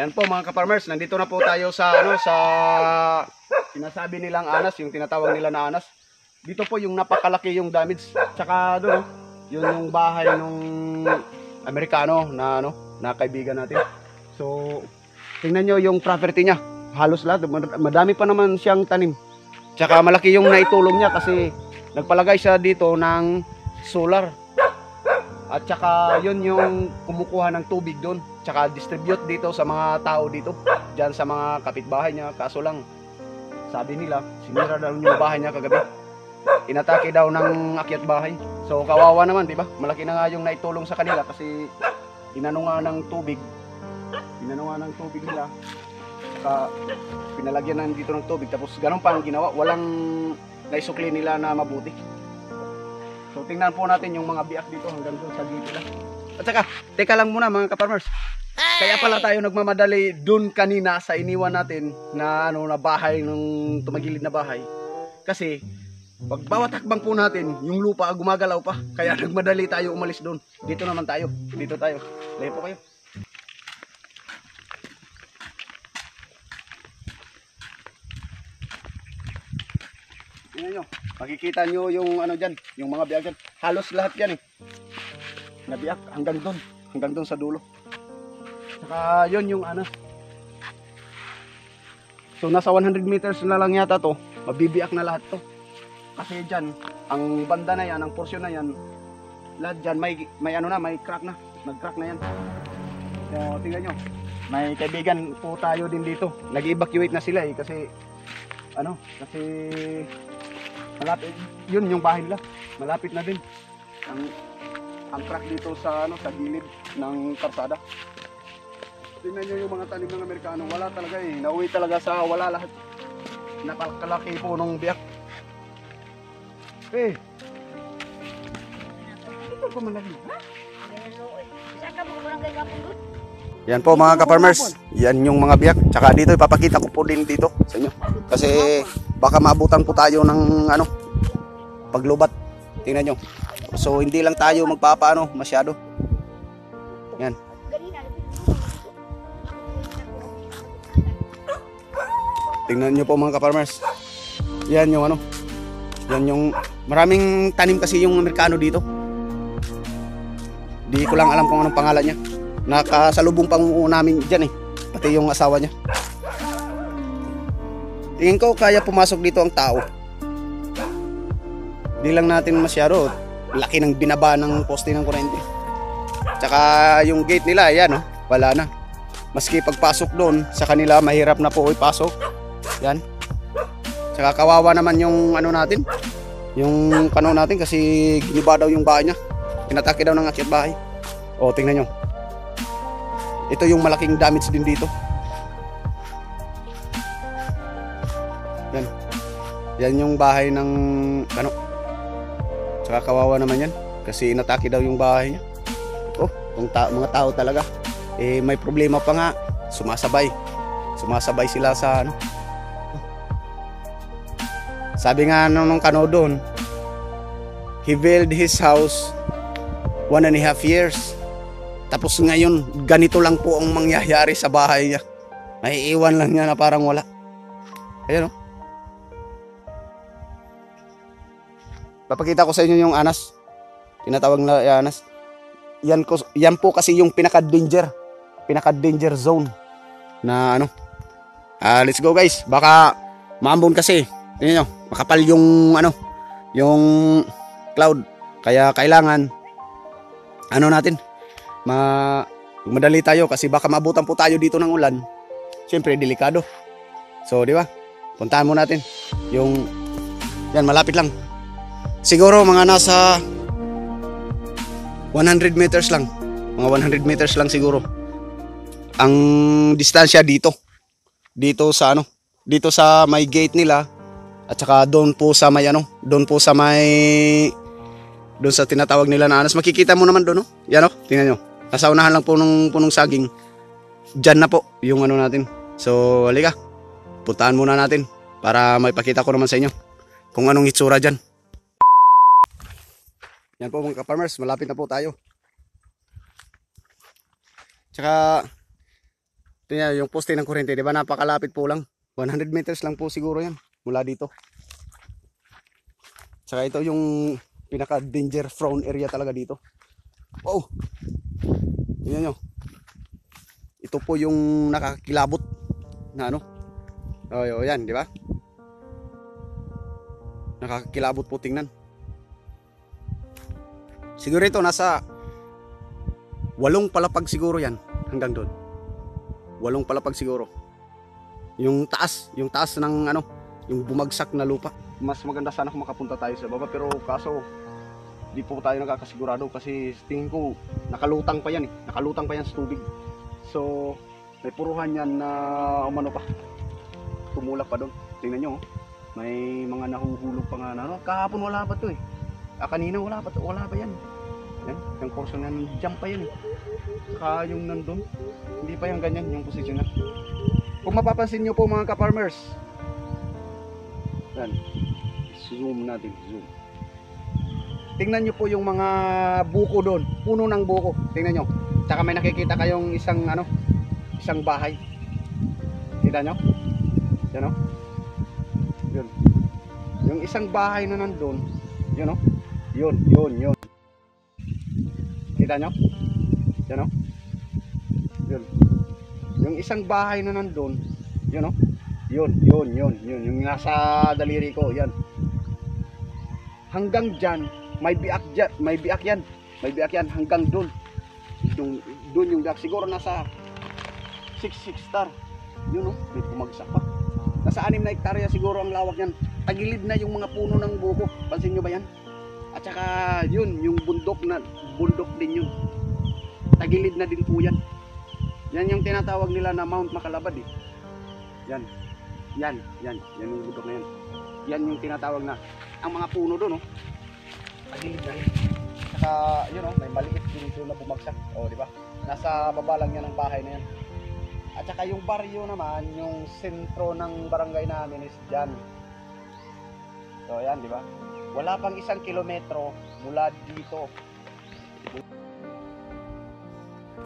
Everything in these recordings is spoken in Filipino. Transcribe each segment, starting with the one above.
Ayan po mga ka-farmers, nandito na po tayo sa sa sinasabi nilang anas, yung tinatawag nila na anas. Dito po yung napakalaki yung damage. Tsaka doon, yun yung bahay nung Amerikano na kaibigan natin. So, tingnan nyo yung property niya. Halos lahat, madami pa naman siyang tanim. Tsaka malaki yung naitulong niya kasi nagpalagay siya dito ng solar. At saka yun yung kumukuha ng tubig doon. Tsaka distribute dito sa mga tao dito. Diyan sa mga kapitbahay niya. Kaso lang, sabi nila, sinira daw yung bahay niya kagabi. Inatake daw ng akyat bahay. So kawawa naman, di ba? Malaki na nga yung naitulong sa kanila kasi inano nga ng tubig. Inano nga ng tubig nila. Saka pinalagyan na dito ng tubig. Tapos ganun pa ang ginawa. Walang naisukli nila na mabuti. So tingnan po natin yung mga biak dito hanggang doon sa dito lang. At saka, teka lang muna mga ka-farmers. Kaya pala tayo nagmamadali doon kanina sa iniwan natin na na bahay, nung tumagilid na bahay. Kasi pag bawat hakbang po natin, yung lupa gumagalaw pa. Kaya nagmadali tayo umalis doon. Dito naman tayo. Dito tayo. Layo po kayo. Tingnan nyo. Makikita nyo yung ano dyan. Yung mga biyak dyan. Halos lahat yan eh. Nabiyak hanggang doon. Hanggang doon sa dulo. Saka yun yung anas. So nasa 100 meters na lang yata to. Mabibiyak na lahat to. Kasi dyan, ang banda na yan, ang porsyon na yan, lahat dyan may ano na, may crack na. Nag-crack na yan. So tingnan nyo. May kaibigan po tayo din dito. Nag-evacuate na sila eh. Kasi kasi malapit. Yun yung bahay nila. Malapit na din. Ang crack dito sa sa gilid ng karsada. Tingnan nyo yung mga tanim ng Amerikano, wala talaga eh. Nauwi talaga sa wala lahat. Napakalaki po nung biyak. Eh. Ito pa man lagi. Ha? Yan po mga ka-farmers. Yan yung mga biyak. Tsaka dito ipapakita ko po din dito sa inyo. Kasi baka maabutan po tayo ng paglubat. Tingnan nyo. So hindi lang tayo magpapaano masyado. Yan. Tingnan nyo po mga ka-farmers. Yan yung yan yung maraming tanim kasi yung Amerikano dito. Di ko lang alam kung anong pangalan niya. Nakasalubong pang namin dyan eh. Pati yung asawa niya. Tingin ko kaya pumasok dito ang tao. Di lang natin masyado. Laki ng binaba ng poste ng kuryente. Tsaka yung gate nila, ayan wala na. Maski pagpasok doon, sa kanila mahirap na po ipasok. Yan. Tsaka kawawa naman yung natin. Yung kano natin kasi giniba daw yung bahay niya. Inatake daw ng akyat bahay. O, tingnan nyo. Ito yung malaking damage din dito. Yan. Yan yung bahay ng Tsaka kawawa naman yan. Kasi inatake daw yung bahay niya. Oh, mga tao talaga. Eh, may problema pa nga. Sumasabay. Sumasabay sila sa Sabi nga nung kano doon, he built his house 1.5 years. Tapos ngayon, ganito lang po ang mangyayari sa bahay niya. Maiiwan lang niya na parang wala. Ayan Papakita ko sa inyo yung anas. Tinatawag na anas. Yan po kasi yung pinaka-danger zone na let's go guys. Baka maambon kasi. Tingnan nyo, makapal yung yung cloud. Kaya kailangan natin madali tayo kasi baka maabutan po tayo dito ng ulan. Siyempre delikado. So, di ba? Puntahan mo natin yung yan, malapit lang. Siguro mga nasa 100 meters lang. Mga 100 meters lang siguro. Ang distansya dito. Dito sa dito sa may gate nila at saka doon po sa may doon sa tinatawag nila na anas. Makikita mo naman doon, Yan tingnan nyo. Nasa unahan lang po nung punong saging. Diyan na po yung natin. So, halika. Puntahan muna natin para may pakita ko naman sa inyo kung anong itsura dyan. Yan po mga ka-farmers, malapit na po tayo. Tsaka Tingnan yung poste ng kuryente, di ba napakalapit po lang. 100 meters lang po siguro yan mula dito. Saka ito yung pinaka danger prone area talaga dito. Wow. Tingnan nyo. Ito po yung nakakilabot na ano. Oh, yan, di ba? Nakakilabot po tingnan. Siguro ito nasa 8 palapag siguro yan hanggang doon. 8 palapag siguro. Yung taas ng ano, yung bumagsak na lupa. Mas maganda sana kung makapunta tayo sa baba, pero kaso di po tayo nakakasigurado kasi tingin ko nakalutang pa yan eh. Nakalutang pa yan sa tubig. So, may puruhan yan na umano pa. Tumulak pa doon. Tingnan nyo, may mga nahuhulog pa nga na ano. Kahapon wala pa to eh. Kanina wala pa yan. Yan, yung portion yan, jump pa yan eh. Saka yung nandun, hindi pa yan ganyan yung posisyon na. Kung mapapansin nyo po mga ka-farmers, yan, zoom natin, zoom. Tingnan nyo po yung mga buko doon, puno ng buko, tingnan nyo. Tsaka may nakikita kayong isang bahay. Kita nyo? Yan o. Yun. Yung isang bahay na nandun, yun o. Yun. Kita nyo? Yan o. Yun. Yung isang bahay na nandun, yun o. Yun. Yung nasa daliri ko, yan. Hanggang dyan, may biak yan. May biak yan hanggang dun. Dun yung biak. Siguro nasa 6 star. Yun o, may bumagsak pa. Nasa 6 na hektarya siguro ang lawak yan. Tagilid na yung mga puno ng buko. Pansin nyo ba yan? At saka yun, yung bundok din yun. Tagilid na din po yan. Yan yung tinatawag nila na Mount Macalabad eh. Yan yung bundok na yan. Yan yung tinatawag na ang mga puno doon oh. Tagilid na rin. Saka yun oh, may maliit din doon na bumagsak. Oh, di ba? Nasa baba lang yan ang bahay na yan. At saka yung baryo naman, yung sentro ng barangay namin is dyan. So yan, di ba? Wala pang 1 kilometro mula dito.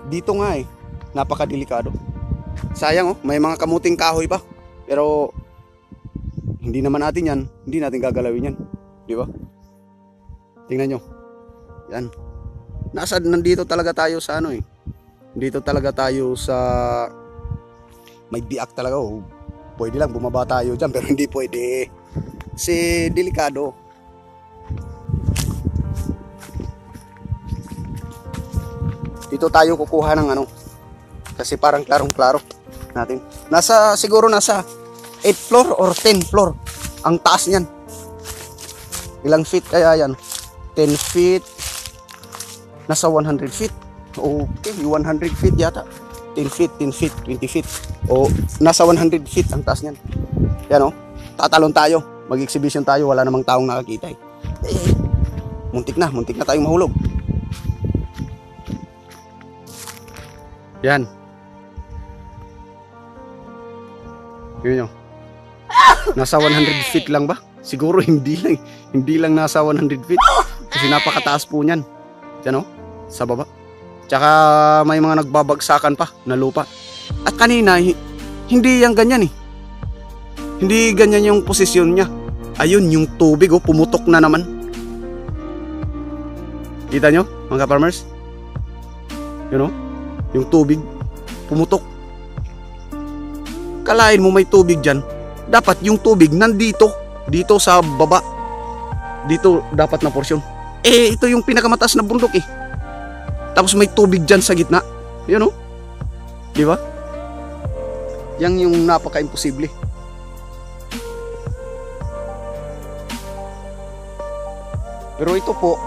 Dito nga eh, napakadelikado. Sayang oh, may mga kamuting kahoy pa. Pero hindi naman natin yan, hindi natin gagalawin yan. Di ba? Tingnan nyo. Yan. Nandito talaga tayo sa ano eh. Dito talaga tayo sa may biak talaga oh. Pwede lang bumaba tayo dyan pero hindi pwede. Kasi delikado. Dito tayo kukuha ng ano. Kasi parang klarong-klaro natin. Siguro nasa 8 floor or 10 floor ang taas niyan. Ilang feet kaya yan? 10 feet. Nasa 100 feet. Okay, 100 feet yata. 10 feet, 20 feet. O nasa 100 feet ang taas niyan. Yan o. Tatalon tayo. Mag-exhibition tayo. Wala namang taong nakakita eh. Muntik na tayong mahulog. Yan. Yun yun. Nasa 100 feet lang ba? Siguro hindi lang nasa 100 feet. Kasi napakataas po niyan. Yan o. Sa baba. Tsaka may mga nagbabagsakan pa na lupa. At kanina, hindi yan ganyan eh. Hindi ganyan yung posisyon niya. Ayun, yung tubig oh, pumutok na naman. Kita nyo, mga farmers? Yun oh, yung tubig, pumutok. Kalain mo may tubig dyan. Dapat yung tubig nandito, dito sa baba. Dito dapat na porsyon. Ito yung pinakamataas na bundok eh. Tapos may tubig dyan sa gitna. Yun oh. Di ba? Yan yung napaka-imposible. Pero ito po,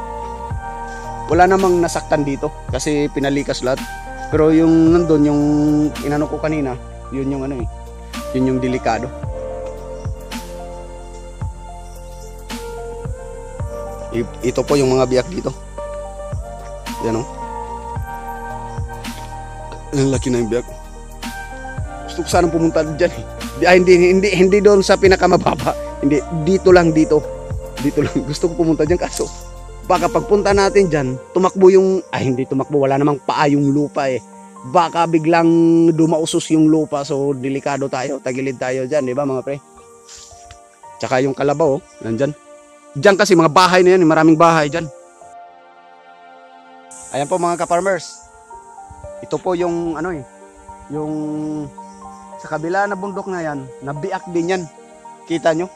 wala namang nasaktan dito kasi pinalikas lahat. Pero yung nandun, yung inano ko kanina, yun yung ano eh. Yun yung delikado. Ito po yung mga biyak dito. Yan oh. Ang laki na yung biyak. Gusto ko sanang pumunta dyan eh. Hindi doon sa pinakamababa. Hindi, dito lang. Dito lang. Gusto ko pumunta dyan kaso baka pagpunta natin dyan, tumakbo yung, hindi tumakbo, wala namang paa yung lupa eh. baka biglang dumausos yung lupa, so delikado tayo, tagilid tayo dyan, di ba mga pre? Tsaka yung kalabaw, nandyan. Diyan kasi mga bahay na yan, maraming bahay dyan. Ayan po mga ka-farmers. Ito po yung ano yung sa kabila na bundok na yan, nabiak din yan. Kita nyo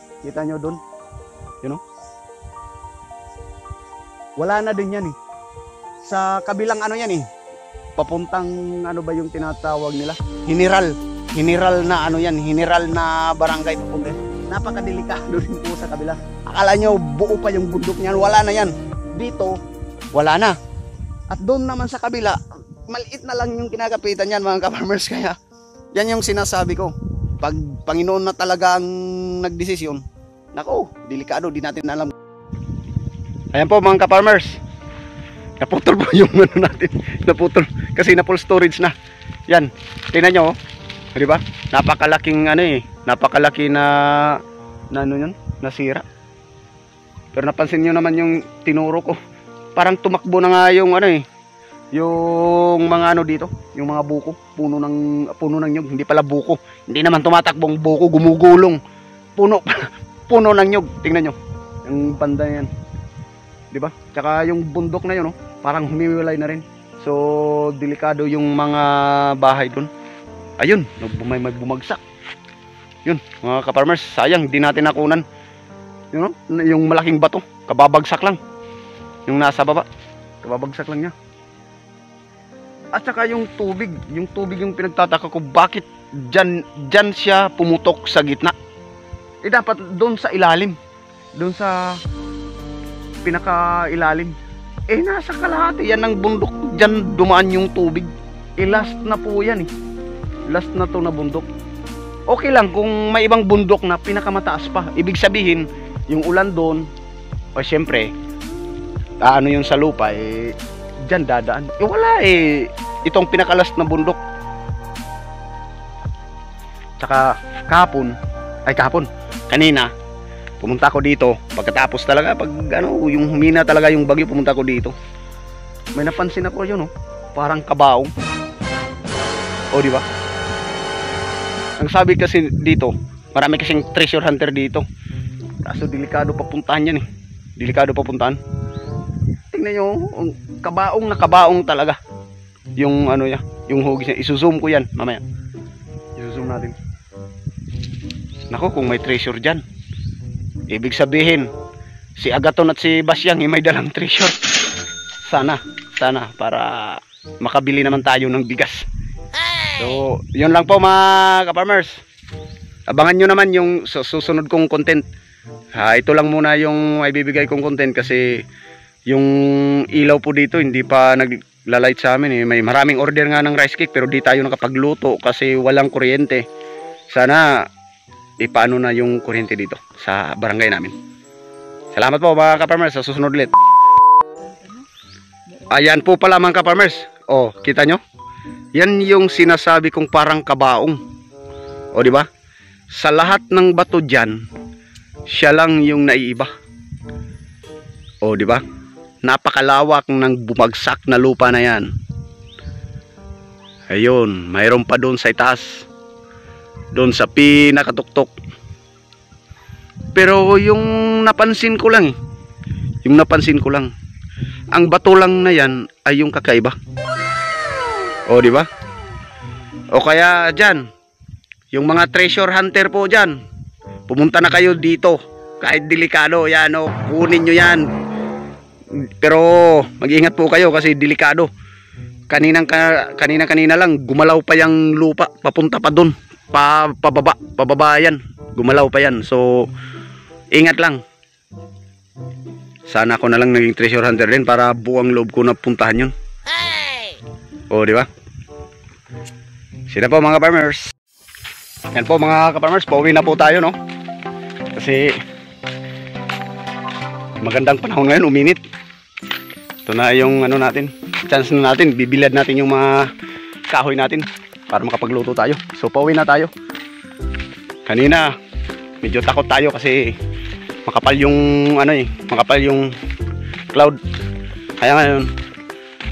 doon. You know? Wala na din yan sa kabilang ano yan papuntang ano ba yung tinatawag nila? Hiniral na ano yan, hiniral na barangay papunta. Napakadelikado rin po sa kabila. Akala nyo buo pa yung bundok niyan, wala na yan. Dito, wala na. At doon naman sa kabila, maliit na lang yung kinakapitan yan mga ka-farmers. Kaya yan yung sinasabi ko. Pag Panginoon na talagang nagdesisyon, nako, delikado, di natin alam. Ayan po mga ka-farmers. Naputol po yung ano natin. Naputol. Kasi na full storage na. Yan. Tingnan nyo. Di ba? Napakalaking napakalaki na ano yun? Nasira. Pero napansin nyo naman yung tinuro ko. Parang tumakbo na nga yung yung mga dito. Yung mga buko. Puno ng nyug. Hindi pala buko. Hindi naman tumatakbong buko. Gumugulong. Puno ng nyug. Tingnan nyo. Yung banda yan. Diba? Tsaka yung bundok na yun, parang humiwalay na rin. So, delikado yung mga bahay doon. Ayun, may bumagsak. Yun, mga ka-farmers, sayang, di natin nakunan. Yung malaking bato, kababagsak lang. Yung nasa baba, kababagsak lang niya. At saka yung tubig yung pinagtataka ko, bakit dyan siya pumutok sa gitna? Dapat doon sa ilalim. Doon sa pinakailalim. Nasa kalahati yan ng bundok, dyan dumaan yung tubig. Last na po yan last na to na bundok. Okay lang kung may ibang bundok na pinakamataas pa, ibig sabihin yung ulan doon, o syempre ano yun sa lupa, dyan dadaan. Wala itong pinakalast na bundok. Tsaka kanina pumunta ako dito, pagkatapos talaga, pag yung humina talaga yung bagyo, pumunta ako dito. May napansin ako yun, parang kabaong. O, di ba? Ang sabi kasi dito, marami kasing treasure hunter dito. Kaso delikado papuntahan yan Delikado papuntahan. Tingnan nyo, kabaong na kabaong talaga. Yung yung hugis niya. Isuzoom ko yan, mamaya. Isuzoom natin. Nako, kung may treasure dyan. Ibig sabihin, si Agaton at si Basyang may dalang treasure. Sana para makabili naman tayo ng bigas. So, yun lang po mga ka-farmers. Abangan nyo naman yung susunod kong content. Ito lang muna yung ibibigay kong content kasi yung ilaw po dito hindi pa naglalight sa amin. May maraming order nga ng rice cake pero di tayo nakapagluto kasi walang kuryente. Sana ipaano na yung kuryente dito sa barangay namin. Salamat po mga ka-farmers, sa susunod ulit. Ayan po pala mga ka-farmers. Kita nyo? Yan yung sinasabi kong parang kabaong. Di ba? Sa lahat ng bato diyan, siya lang yung naiiba. Di ba? Napakalawak ng bumagsak na lupa na yan. Ayun, mayroon pa doon sa itaas. Doon sa pinakatuktok. Pero yung napansin ko lang ang bato lang na yan ay yung kakaiba. Di ba? Kaya dyan, yung mga treasure hunter po dyan, pumunta na kayo dito. Kahit delikado yan, kunin nyo yan. Pero mag-ingat po kayo kasi delikado. Kanina lang gumalaw pa yung lupa papunta pa doon. Pababa yan, gumalaw pa yan. So ingat lang. Sana ako na lang naging treasure hunter din para buwang loob ko na puntahan yun. Di ba? Sila po mga farmers. Yan po mga ka-farmers, pauwi na po tayo kasi magandang panahon ngayon, uminit. Ito na yung natin, chance na natin, bibilad natin yung mga kahoy natin para makapagluto tayo. So pauwi na tayo. Kanina medyo takot tayo kasi makapal yung makapal yung cloud. Kaya ngayon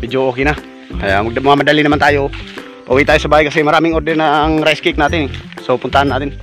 medyo okay na. Kaya magmamadali naman tayo. Pauwi tayo sa bahay kasi maraming order na ang rice cake natin. So puntahan natin.